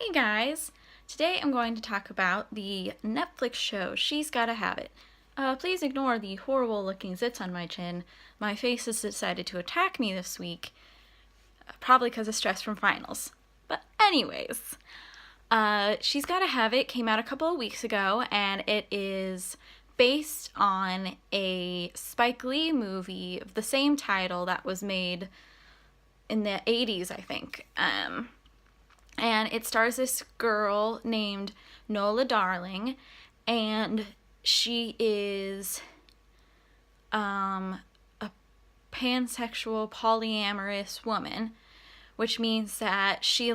Hey guys! Today I'm going to talk about the Netflix show She's Gotta Have It. Please ignore the horrible looking zits on my chin. My face has decided to attack me this week, probably because of stress from finals. But anyways, She's Gotta Have It came out a couple of weeks ago, and it is based on a Spike Lee movie of the same title that was made in the 80s, I think. And it stars this girl named Nola Darling, and she is a pansexual, polyamorous woman, which means that she's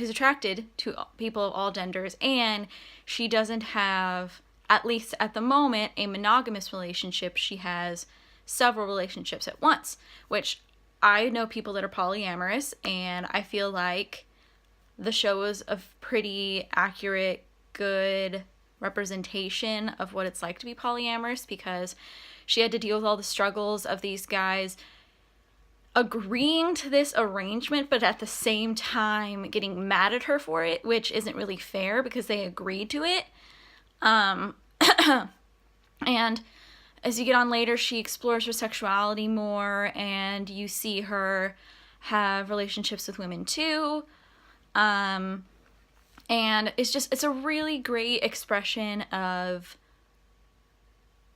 attracted to people of all genders, and she doesn't have, at least at the moment, a monogamous relationship. She has several relationships at once, which I know people that are polyamorous, and I feel like the show is a pretty accurate, good representation of what it's like to be polyamorous, because she had to deal with all the struggles of these guys agreeing to this arrangement, but at the same time getting mad at her for it, which isn't really fair because they agreed to it. And as you get on later, she explores her sexuality more, and you see her have relationships with women too. And it's a really great expression of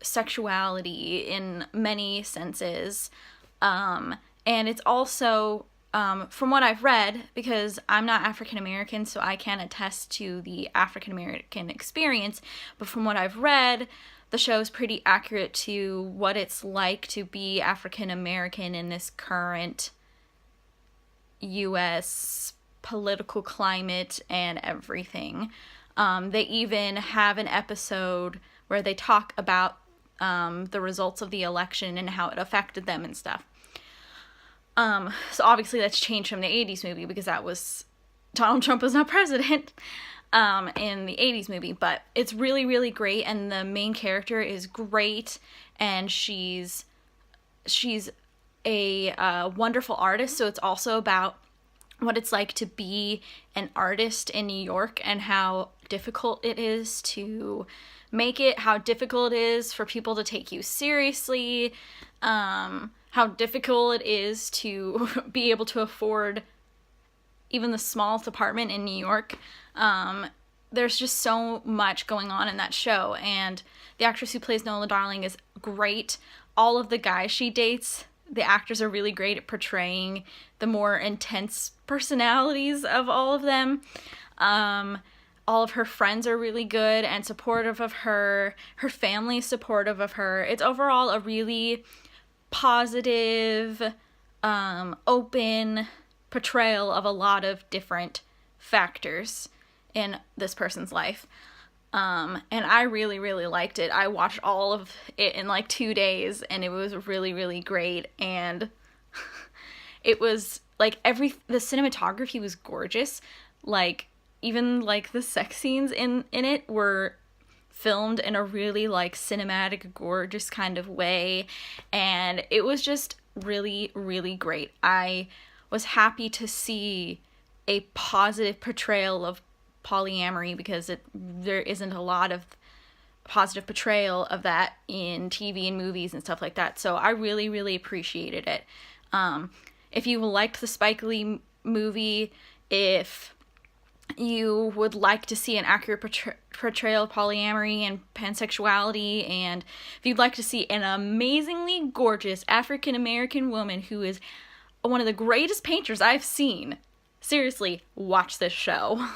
sexuality in many senses. And it's also, from what I've read, because I'm not African American, so I can't attest to the African American experience, but from what I've read, the show is pretty accurate to what it's like to be African American in this current U.S. political climate and everything. They even have an episode where they talk about the results of the election and how it affected them and stuff. So obviously that's changed from the 80s movie, because that was Donald Trump was not president in the 80s movie, but it's really, really great, and the main character is great, and she's a wonderful artist, so it's also about what it's like to be an artist in New York and how difficult it is to make it, how difficult it is for people to take you seriously, how difficult it is to be able to afford even the smallest apartment in New York. There's just so much going on in that show, and the actress who plays Nola Darling is great. All of the guys she dates, the actors are really great at portraying the more intense personalities of all of them. All of her friends are really good and supportive of her. Her family is supportive of her. It's overall a really positive, open portrayal of a lot of different factors in this person's life. And I really, really liked it. I watched all of it in like 2 days, and it was really, really great. And it was like the cinematography was gorgeous. Like, even like the sex scenes in it were filmed in a really like cinematic, gorgeous kind of way. And it was just really, really great. I was happy to see a positive portrayal of polyamory, because there isn't a lot of positive portrayal of that in TV and movies and stuff like that. So I really, really appreciated it. If you liked the Spike Lee movie, if you would like to see an accurate portrayal of polyamory and pansexuality, and if you'd like to see an amazingly gorgeous African American woman who is one of the greatest painters I've seen, seriously, watch this show.